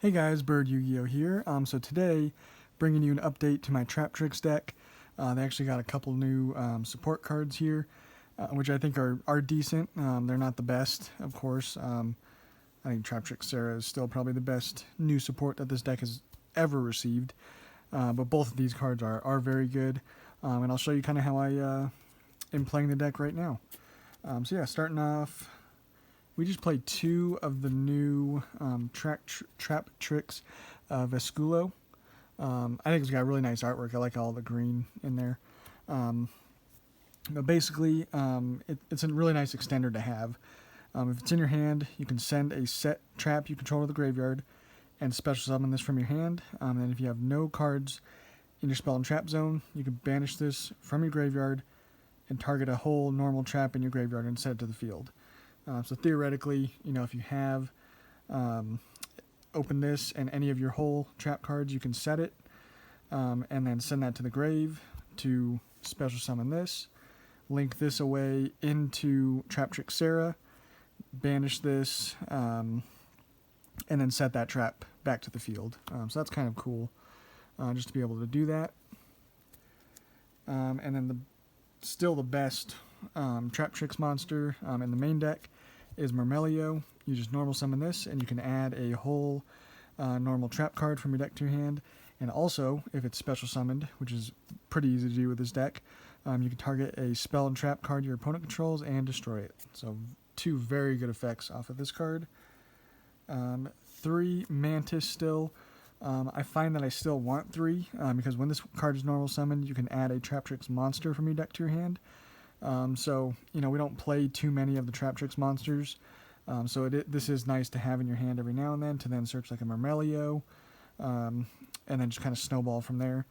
Hey guys, Bird Yu-Gi-Oh here. So today, bringing you an update to my Traptrix deck. They actually got a couple new support cards here, which I think are decent. They're not the best, of course. I think Traptrix Sarah is still probably the best new support that this deck has ever received. But both of these cards are very good, and I'll show you kind of how I am playing the deck right now. So yeah, starting off. We just played two of the new Traptrix Vesculo. I think it's got really nice artwork. I like all the green in there. But basically, it's a really nice extender to have. If it's in your hand, you can send a set trap you control to the graveyard and special summon this from your hand. And if you have no cards in your spell and trap zone, you can banish this from your graveyard and target a whole normal trap in your graveyard and send it to the field. So theoretically, if you have open this and any of your whole trap cards, you can set it and then send that to the grave to special summon this, link this away into Traptrix Sarah, banish this, and then set that trap back to the field. So that's kind of cool, just to be able to do that. And then still the best Traptrix monster in the main deck is Mermelio. You just normal summon this, and you can add a whole normal trap card from your deck to your hand. And also, if it's special summoned, which is pretty easy to do with this deck, you can target a spell and trap card your opponent controls and destroy it. So two very good effects off of this card. 3 Mantis still. I find that I still want 3 because when this card is normal summoned, you can add a Traptrix monster from your deck to your hand. So we don't play too many of the Traptrix monsters, so this is nice to have in your hand every now and then to then search like a Mermelio, and then just kind of snowball from there.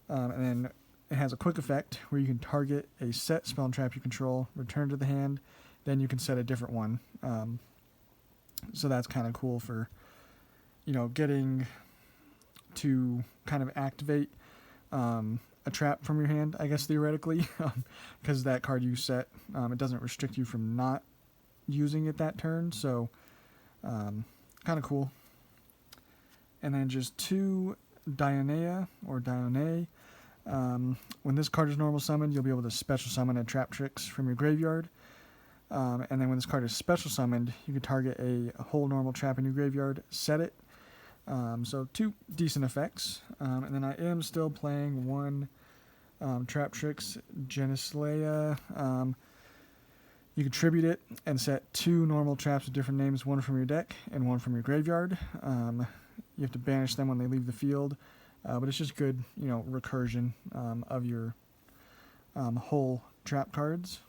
And then it has a quick effect where you can target a set spell and trap you control, return to the hand, then you can set a different one. So that's kind of cool for getting to kind of activate a trap from your hand, I guess, theoretically, because that card you set, it doesn't restrict you from not using it that turn, so kind of cool. And then just 2 Dionea, or Dione. When this card is normal summoned, you'll be able to special summon a Traptrix from your graveyard. And then when this card is special summoned, you can target a whole normal trap in your graveyard, set it. So 2 decent effects. And then I am still playing 1 Traptrix Genislea. You can tribute it and set 2 normal traps with different names, 1 from your deck and 1 from your graveyard. You have to banish them when they leave the field, but it's just good, recursion of your whole trap cards.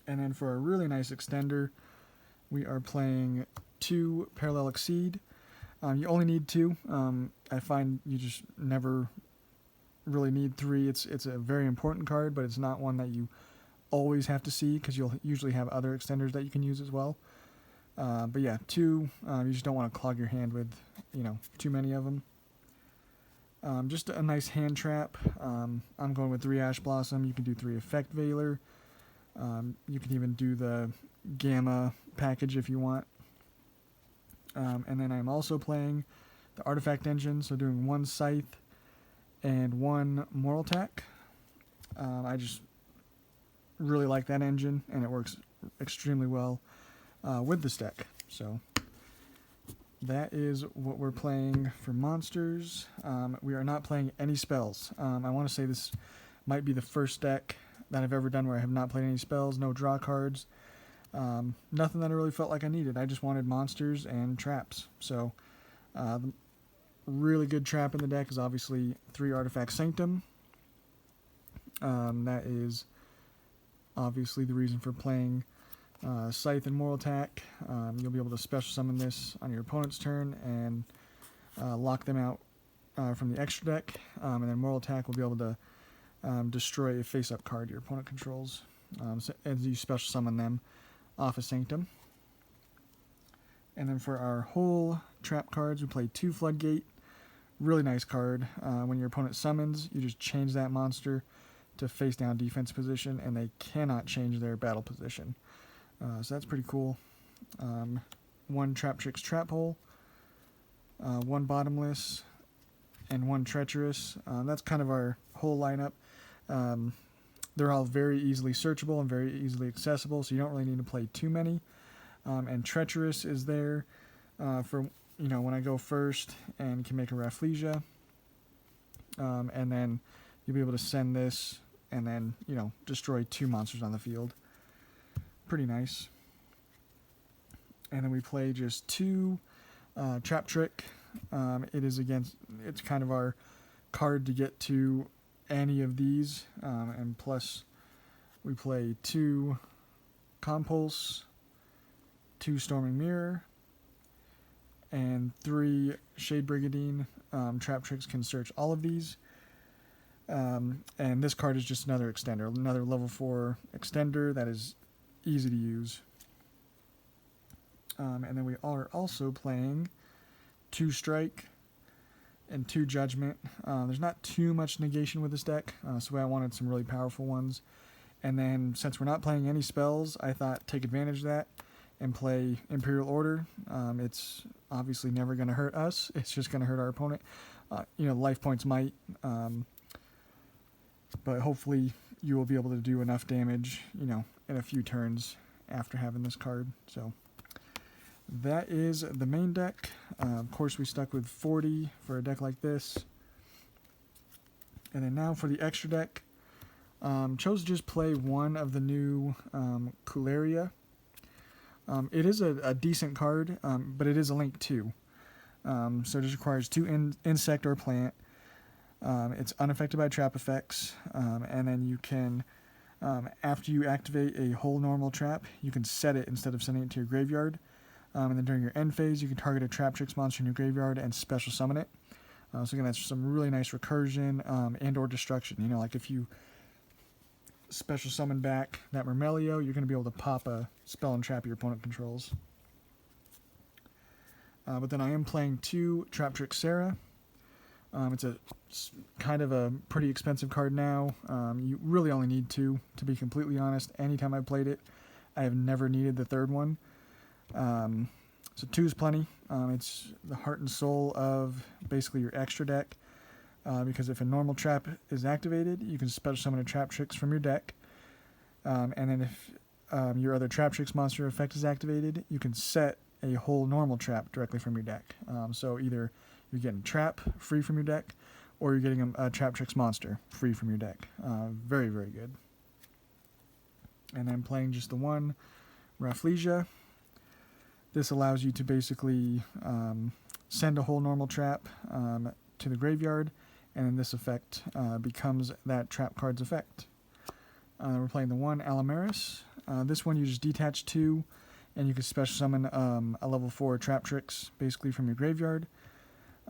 And then for a really nice extender, we are playing 2 Parallel Exceed. You only need 2. I find you just never really need 3. It's a very important card, but it's not one that you always have to see because you'll usually have other extenders that you can use as well. But yeah, 2, you just don't want to clog your hand with, too many of them. Just a nice hand trap. I'm going with 3 Ash Blossom. You can do 3 Effect Veiler. You can even do the Gamma package if you want. And then I'm also playing the Artifact Engine, so doing 1 Scythe and 1 Moral Attack. I just really like that engine, and it works extremely well with this deck. So that is what we're playing for monsters. We are not playing any spells. I want to say this might be the first deck that I've ever done where I have not played any spells, no draw cards. Nothing that I really felt like I needed. I just wanted monsters and traps. So the really good trap in the deck is obviously 3 Artifact Sanctum. That is obviously the reason for playing Scythe and Moral Attack. You'll be able to special summon this on your opponent's turn and lock them out from the extra deck. And then Moral Attack will be able to destroy a face-up card your opponent controls as you special summon them off of Sanctum. And then for our whole trap cards, we play 2 Floodgate. Really nice card. When your opponent summons, you just change that monster to face down defense position, and they cannot change their battle position. So that's pretty cool. 1 Traptrix Trap Hole. one bottomless, and one treacherous. That's kind of our whole lineup. They're all very easily searchable and very easily accessible, so you don't really need to play too many. And treacherous is there for when I go first and can make a Rafflesia. And then you'll be able to send this and then destroy 2 monsters on the field. Pretty nice. And then we play just 2 Traptrix. It's kind of our card to get to any of these, and plus we play 2 Compulse, 2 Storming Mirror, and 3 Shade Brigadine. Traptrix can search all of these, and this card is just another extender, another level 4 extender that is easy to use. And then we are also playing 2 Strike and 2 Judgment. There's not too much negation with this deck, so I wanted some really powerful ones. And then since we're not playing any spells, I thought take advantage of that and play Imperial Order. It's obviously never going to hurt us. It's just going to hurt our opponent. Life points might, but hopefully you will be able to do enough damage, in a few turns after having this card. So that is the main deck. Of course, we stuck with 40 for a deck like this. And then now for the extra deck, chose to just play one of the new Cularia. It is a decent card, but it is a Link 2. So it just requires 2 insect or plant. It's unaffected by trap effects. And then you can, after you activate a whole normal trap, you can set it instead of sending it to your graveyard. And then during your end phase, you can target a Traptrix monster in your graveyard and special summon it. So again, that's some really nice recursion and or destruction. Like if you special summon back that Mermelio, you're going to be able to pop a spell and trap your opponent controls. But then I am playing 2 Traptrix Sarah. It's kind of a pretty expensive card now. You really only need 2, to be completely honest. Anytime I've played it, I have never needed the 3rd one. So 2 is plenty. It's the heart and soul of basically your extra deck. Because if a normal trap is activated, you can special summon a Traptrix from your deck. And then if your other Traptrix monster effect is activated, you can set a whole normal trap directly from your deck. So either you're getting a trap free from your deck, or you're getting a Traptrix monster free from your deck. Very, very good. And then playing just the 1 Rafflesia. This allows you to basically send a whole normal trap to the graveyard, and then this effect becomes that trap card's effect. We're playing the 1 Alamaris. This one you just detach 2, and you can special summon a level 4 Traptrix basically from your graveyard.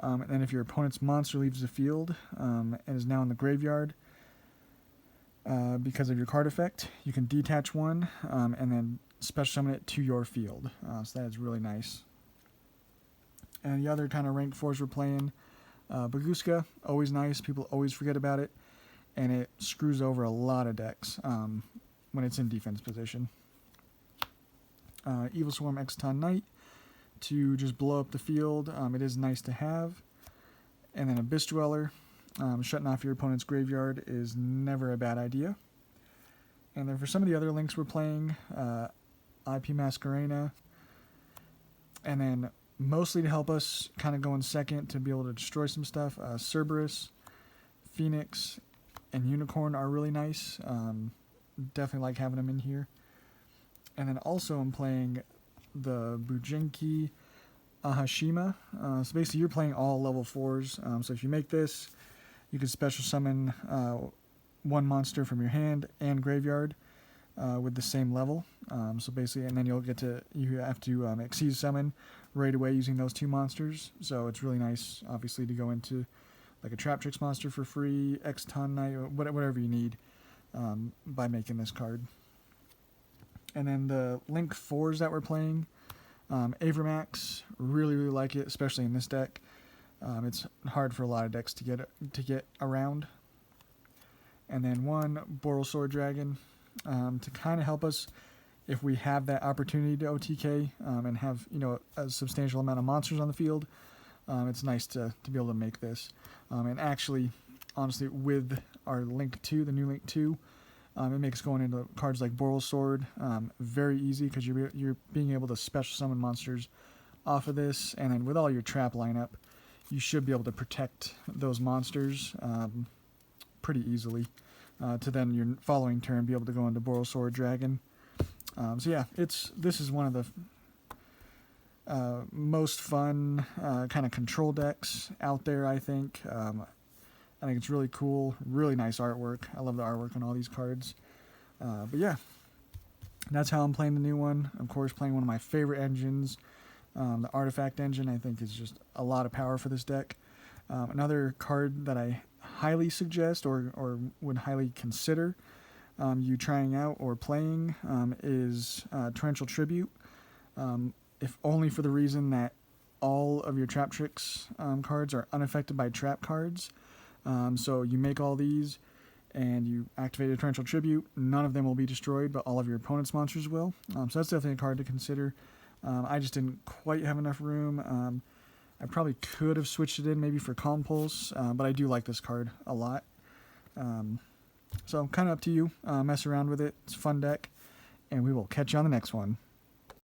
And then if your opponent's monster leaves the field and is now in the graveyard because of your card effect, you can detach 1 and then special summon it to your field. So that is really nice. And the other kind of rank 4s we're playing, Baguska, always nice. People always forget about it, and it screws over a lot of decks when it's in defense position. Evil Swarm Exton Knight to just blow up the field. It is nice to have. And then Abyss Dweller, shutting off your opponent's graveyard is never a bad idea. And then for some of the other links we're playing, IP Masquerena, and then mostly to help us kind of go in second to be able to destroy some stuff, Cerberus, Phoenix, and Unicorn are really nice. Definitely like having them in here. And then also I'm playing the Bujinki Ahashima. So basically you're playing all level 4s. So if you make this, you can special summon 1 monster from your hand and graveyard with the same level. So basically, and then you have to exceed summon right away using those 2 monsters. So it's really nice, obviously, to go into like a Traptrix monster for free, Exton Knight, whatever you need by making this card. And then the Link 4s that we're playing, Avramax, really, really like it, especially in this deck. It's hard for a lot of decks to get around. And then 1 Boral Sword Dragon to kind of help us if we have that opportunity to OTK and have a substantial amount of monsters on the field. it's nice to be able to make this. And actually, honestly, with our Link 2, the new Link 2, it makes going into cards like Boral Sword very easy, because you're being able to special summon monsters off of this, and then with all your trap lineup, you should be able to protect those monsters pretty easily, to then your following turn be able to go into Boral Sword Dragon. So yeah, this is one of the most fun kind of control decks out there, I think. I think it's really cool, really nice artwork. I love the artwork on all these cards. But yeah, that's how I'm playing the new one. Of course, playing one of my favorite engines, the Artifact engine. I think is just a lot of power for this deck. Another card that I highly suggest or would highly consider you trying out or playing is Torrential Tribute. If only for the reason that all of your Traptrix cards are unaffected by trap cards. So you make all these and you activate a Torrential Tribute, none of them will be destroyed, but all of your opponent's monsters will. So that's definitely a card to consider. I just didn't quite have enough room. I probably could have switched it in maybe for Calm Pulse, but I do like this card a lot. So kind of up to you. Mess around with it. It's a fun deck, and we will catch you on the next one.